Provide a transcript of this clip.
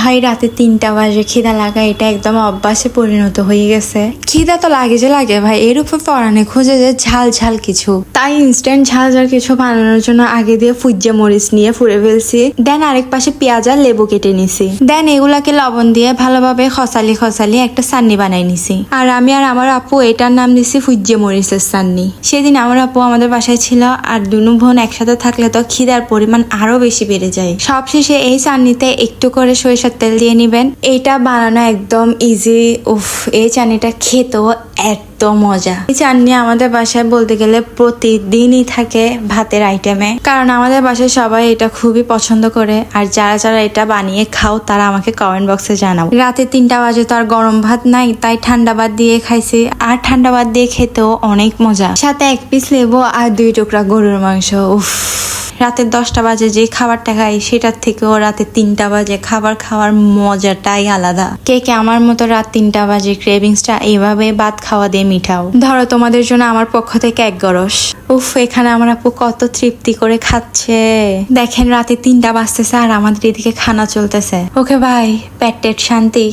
ভাই রাতে 3টা বাজে খিদা লাগা এটা একদম অভ্যাসে পরিণত হয়ে গেছে। খিদা তো লাগে যে লাগে ভাই, এর উপর পরানে খুঁজে যে ঝাল ঝাল কিছু, তাই ইনস্ট্যান্ট ঝাল ঝাল কিছু বানানোর জন্য আগে দিয়ে ফুজ্জা মরিচ নিয়ে ফুড়ে ফেলছি। দেন আরেক পাশে পেঁয়াজ আর লেবু কেটে নিছি। দেন এগুলাকে লবণ দিয়ে ভালোভাবে খসালি খসালি একটা সান্নি বানাই নিছি। আর আমি আর আমার আপু এটার নাম দিছি ফুজ্জা মরিচের সান্নি। সেদিন আমার আপু আমাদের বাসায় ছিল, আর দুনু বোন একসাথে থাকলে তো খিদার পরিমাণ আরো বেশি বেড়ে যায়। সবশেষে এই চাটনিতে একটু করে সরিষার তেল দিয়ে নিবেন। এটা বানানো একদম ইজি। উফ, এই চাটনিটা খেতেও এত মজা। এই চাটনি আমাদের বাসায় বলতে গেলে প্রতিদিনই থাকে ভাতের আইটেমে, কারণ আমাদের বাসায় সবাই এটা খুবই পছন্দ করে। আর যারা যারা এটা বানিয়ে খাও তারা আমাকে কমেন্ট বক্সে জানাও। রাতে 3টা বাজে তো আর গরম ভাত নাই, তাই ঠান্ডা ভাত দিয়ে খাইছি। আর ঠান্ডা ভাত দিয়ে খেতেও অনেক মজা, সাথে 1 পিস লেবু আর 2 টুকরা গরুর মাংস। উফ, রাতে 10টা বাজে যে খাবারটা খাই সেটার থেকেও রাতে 3টা বাজে খাবার খাওয়ার মজাটাই আলাদা। কে কে আমার মতো রাত 3টা বাজে ক্রেভিংসটা এইভাবে ভাত খাওয়া দিয়ে মিঠাও। ধরো তোমাদের জন্য আমার পক্ষ থেকে 1 গরস। উফ, এখানে আমার আপু কত তৃপ্তি করে খাচ্ছে। দেখেন রাতে 3টা বাজতেছে আর আমাদের এদিকে খানা চলতেছে। ওকে ভাই, পেটের শান্তি।